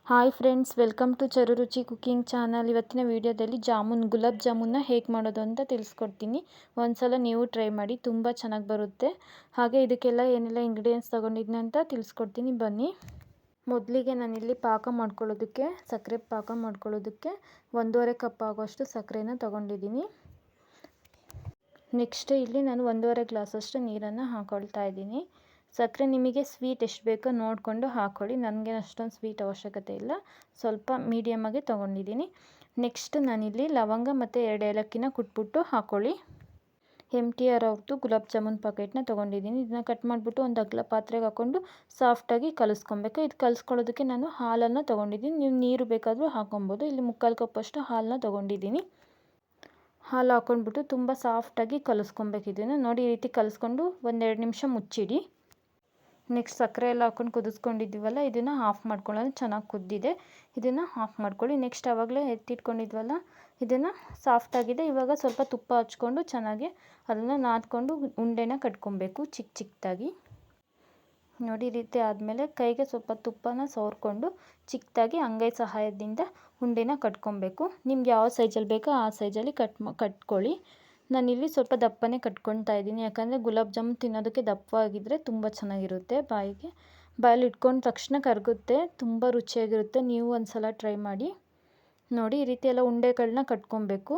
Hi friends, welcome to Charuruchi cooking channel. ಇವತ್ತಿನ ವಿಡಿಯೋದಲ್ಲಿ ಗುಲಾಬ್ ಜಾಮೂನ್ನ ಹೇಗೆ ಮಾಡೋದು ಅಂತ ತಿಳಿಸ್ಕೊಡ್ತೀನಿ. ಒಂದ್ಸಲ ನೀವು ಟ್ರೈ ಮಾಡಿ, ತುಂಬ ಚೆನ್ನಾಗಿ ಬರುತ್ತೆ. ಹಾಗೆ ಇದಕ್ಕೆಲ್ಲ ಏನೆಲ್ಲ ಇಂಗ್ರೀಡಿಯೆಂಟ್ಸ್ ತೊಗೊಂಡಿದ್ದೀನಿ ಅಂತ ತಿಳಿಸ್ಕೊಡ್ತೀನಿ, ಬನ್ನಿ. ಮೊದಲಿಗೆ ನಾನಿಲ್ಲಿ ಸಕ್ಕರೆ ಪಾಕ ಮಾಡ್ಕೊಳ್ಳೋದಕ್ಕೆ 1.5 ಕಪ್ ಆಗೋಷ್ಟು ಸಕ್ಕರೆನ ತೊಗೊಂಡಿದ್ದೀನಿ. ನೆಕ್ಸ್ಟ್ ಇಲ್ಲಿ ನಾನು 1.5 ಗ್ಲಾಸಷ್ಟು ನೀರನ್ನು ಹಾಕ್ಕೊಳ್ತಾ ಇದ್ದೀನಿ. ಸಕ್ಕರೆ ನಿಮಗೆ ಸ್ವೀಟ್ ಎಷ್ಟು ಬೇಕೋ ನೋಡಿಕೊಂಡು ಹಾಕ್ಕೊಳ್ಳಿ. ನನಗೆ ಅಷ್ಟೊಂದು ಸ್ವೀಟ್ ಅವಶ್ಯಕತೆ ಇಲ್ಲ, ಸ್ವಲ್ಪ ಮೀಡಿಯಮಾಗಿ ತೊಗೊಂಡಿದ್ದೀನಿ. ನೆಕ್ಸ್ಟ್ ನಾನಿಲ್ಲಿ ಲವಂಗ ಮತ್ತು 2 ಏಲಕ್ಕಿನ ಕುಟ್ಬಿಟ್ಟು ಹಾಕ್ಕೊಳ್ಳಿ. MTR ಅವ್ರದ್ದು ಗುಲಾಬ್ ಜಾಮೂನ್ ಪ್ಯಾಕೆಟ್ನ ತೊಗೊಂಡಿದ್ದೀನಿ. ಇದನ್ನ ಕಟ್ ಮಾಡಿಬಿಟ್ಟು ಒಂದು ಅಗಲ ಪಾತ್ರೆಗೆ ಹಾಕ್ಕೊಂಡು ಸಾಫ್ಟಾಗಿ ಕಲಿಸ್ಕೊಬೇಕು. ಇದು ಕಲಿಸ್ಕೊಳ್ಳೋದಕ್ಕೆ ನಾನು ಹಾಲನ್ನು ತೊಗೊಂಡಿದ್ದೀನಿ. ನೀವು ನೀರು ಬೇಕಾದರೂ ಹಾಕ್ಕೊಬೋದು. ಇಲ್ಲಿ 3/4 ಕಪ್ಪಷ್ಟು ಹಾಲನ್ನ ತೊಗೊಂಡಿದ್ದೀನಿ. ಹಾಲು ಹಾಕ್ಕೊಂಡ್ಬಿಟ್ಟು ತುಂಬ ಸಾಫ್ಟಾಗಿ ಕಲಿಸ್ಕೊಬೇಕು. ಇದನ್ನು ನೋಡಿ, ಈ ರೀತಿ ಕಲಿಸ್ಕೊಂಡು 1-2 ನಿಮಿಷ ಮುಚ್ಚಿಡಿ. ನೆಕ್ಸ್ಟ್ ಸಕ್ಕರೆ ಎಲ್ಲ ಹಾಕ್ಕೊಂಡು ಕುದಿಸ್ಕೊಂಡಿದ್ದೀವಲ್ಲ, ಇದನ್ನು ಆಫ್ ಮಾಡ್ಕೊಳ್ಳೋಣ. ಚೆನ್ನಾಗಿ ಕುದ್ದಿದೆ, ಇದನ್ನು ಆಫ್ ಮಾಡ್ಕೊಳ್ಳಿ. ನೆಕ್ಸ್ಟ್ ಆವಾಗಲೇ ಎತ್ತಿಟ್ಕೊಂಡಿದ್ವಲ್ಲ, ಇದನ್ನು ಸಾಫ್ಟಾಗಿದೆ. ಇವಾಗ ಸ್ವಲ್ಪ ತುಪ್ಪ ಹಚ್ಕೊಂಡು ಚೆನ್ನಾಗಿ ಅದನ್ನು ನಾದ್ಕೊಂಡು ಉಂಡೆನ ಕಟ್ಕೊಬೇಕು ಚಿಕ್ಕದಾಗಿ. ನೋಡಿ, ಈ ರೀತಿ ಆದಮೇಲೆ ಕೈಗೆ ಸ್ವಲ್ಪ ತುಪ್ಪನ ಸವರ್ಕೊಂಡು ಚಿಕ್ಕದಾಗಿ ಅಂಗೈ ಸಹಾಯದಿಂದ ಉಂಡೆನ ಕಟ್ಕೊಬೇಕು. ನಿಮ್ಗೆ ಯಾವ ಸೈಜಲ್ಲಿ ಬೇಕೋ ಆ ಸೈಜಲ್ಲಿ ಕಟ್ಕೊಳ್ಳಿ. ನಾನಿಲ್ಲಿ ಸ್ವಲ್ಪ ದಪ್ಪನೇ ಕಟ್ಕೊಳ್ತಾ ಇದ್ದೀನಿ, ಯಾಕಂದರೆ ಗುಲಾಬ್ ಜಾಮೂನ್ ತಿನ್ನೋದಕ್ಕೆ ದಪ್ಪವಾಗಿದ್ದರೆ ತುಂಬ ಚೆನ್ನಾಗಿರುತ್ತೆ. ಬಾಯಲ್ಲಿ ಇಟ್ಕೊಂಡ ತಕ್ಷಣ ಕರಗುತ್ತೆ, ತುಂಬ ರುಚಿಯಾಗಿರುತ್ತೆ. ನೀವು ಒಂದು ಸಲ ಟ್ರೈ ಮಾಡಿ ನೋಡಿ. ಈ ರೀತಿ ಎಲ್ಲ ಉಂಡೆಗಳನ್ನ ಕಟ್ಕೊಬೇಕು.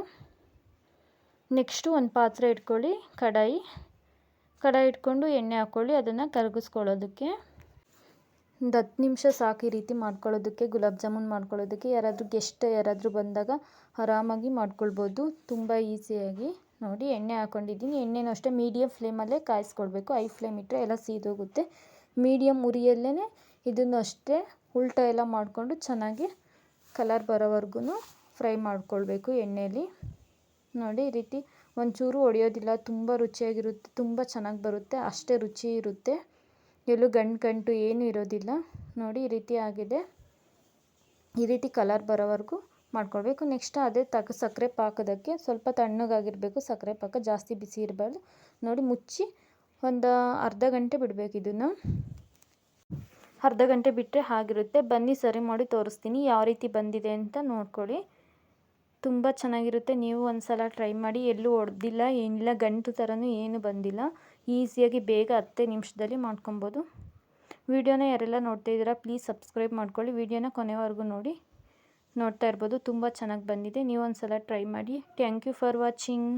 ನೆಕ್ಸ್ಟು ಒಂದು ಪಾತ್ರೆ ಇಟ್ಕೊಳ್ಳಿ, ಕಡಾಯಿ ಇಟ್ಕೊಂಡು ಎಣ್ಣೆ ಹಾಕ್ಕೊಳ್ಳಿ. ಅದನ್ನು ಕರಗಿಸ್ಕೊಳ್ಳೋದಕ್ಕೆ 10 ನಿಮಿಷ ಸಾಕು ಈ ರೀತಿ ಮಾಡ್ಕೊಳ್ಳೋದಕ್ಕೆ. ಗುಲಾಬ್ ಜಾಮೂನ್ ಮಾಡ್ಕೊಳ್ಳೋದಕ್ಕೆ ಗೆಸ್ಟ್ ಯಾರಾದರೂ ಬಂದಾಗ ಆರಾಮಾಗಿ ಮಾಡ್ಕೊಳ್ಬೋದು, ತುಂಬ ಈಸಿಯಾಗಿ. ನೋಡಿ, ಎಣ್ಣೆ ಹಾಕ್ಕೊಂಡಿದ್ದೀನಿ. ಎಣ್ಣೆನೂ ಅಷ್ಟೇ ಮೀಡಿಯಮ್ ಫ್ಲೇಮಲ್ಲೇ ಕಾಯಿಸ್ಕೊಳ್ಬೇಕು. ಹೈ ಫ್ಲೇಮ್ ಇಟ್ಟರೆ ಎಲ್ಲ ಸೀದೋಗುತ್ತೆ. ಮೀಡಿಯಮ್ ಉರಿಯಲ್ಲೇ ಇದನ್ನು ಅಷ್ಟೇ ಉಲ್ಟಾ ಎಲ್ಲ ಮಾಡಿಕೊಂಡು ಚೆನ್ನಾಗಿ ಕಲರ್ ಬರೋವರೆಗೂ ಫ್ರೈ ಮಾಡ್ಕೊಳ್ಬೇಕು ಎಣ್ಣೆಯಲ್ಲಿ. ನೋಡಿ, ಈ ರೀತಿ ಒಂಚೂರು ಒಡೆಯೋದಿಲ್ಲ, ತುಂಬ ರುಚಿಯಾಗಿರುತ್ತೆ, ತುಂಬ ಚೆನ್ನಾಗಿ ಬರುತ್ತೆ, ಅಷ್ಟೇ ರುಚಿ ಇರುತ್ತೆ. ಎಲ್ಲೂ ಗಂಟು ಏನೂ ಇರೋದಿಲ್ಲ. ನೋಡಿ, ಈ ರೀತಿ ಆಗಿದೆ. ಈ ರೀತಿ ಕಲರ್ ಬರೋವರೆಗೂ ಮಾಡ್ಕೊಳ್ಬೇಕು. ನೆಕ್ಸ್ಟ್ ಅದೇ ಸಕ್ಕರೆ ಪಾಕದಕ್ಕೆ ಸ್ವಲ್ಪ ತಣ್ಣಗಾಗಿರಬೇಕು. ಸಕ್ಕರೆ ಪಾಕ ಜಾಸ್ತಿ ಬಿಸಿ ಇರಬಾರ್ದು. ನೋಡಿ, ಮುಚ್ಚಿ ಒಂದು ಅರ್ಧ ಗಂಟೆ ಬಿಡಬೇಕು. ಇದನ್ನು ಅರ್ಧ ಗಂಟೆ ಬಿಟ್ಟರೆ ಆಗಿರುತ್ತೆ. ಬನ್ನಿ ಸರಿ ಮಾಡಿ ತೋರಿಸ್ತೀನಿ ಯಾವ ರೀತಿ ಬಂದಿದೆ ಅಂತ ನೋಡ್ಕೊಳ್ಳಿ. ತುಂಬ ಚೆನ್ನಾಗಿರುತ್ತೆ. ನೀವು ಒಂದು ಸಲ ಟ್ರೈ ಮಾಡಿ. ಎಲ್ಲೂ ಒಡೆದಿಲ್ಲ, ಏನಿಲ್ಲ, ಗಂಟು ಥರನೂ ಏನು ಬಂದಿಲ್ಲ. ಈಸಿಯಾಗಿ ಬೇಗ 10 ನಿಮಿಷದಲ್ಲಿ ಮಾಡ್ಕೊಬೋದು. ವಿಡಿಯೋನ ಯಾರೆಲ್ಲ ನೋಡ್ತಾ ಇದ್ದೀರಾ ಪ್ಲೀಸ್ ಸಬ್ಸ್ಕ್ರೈಬ್ ಮಾಡ್ಕೊಳ್ಳಿ. ವಿಡಿಯೋನ ಕೊನೆವರೆಗೂ ನೋಡ್ತಾ ಇರ್ಬೋದು. ತುಂಬ ಚೆನ್ನಾಗಿ ಬಂದಿದೆ. ನೀವು ಒಂದು ಸಲ ಟ್ರೈ ಮಾಡಿ. Thank you for watching.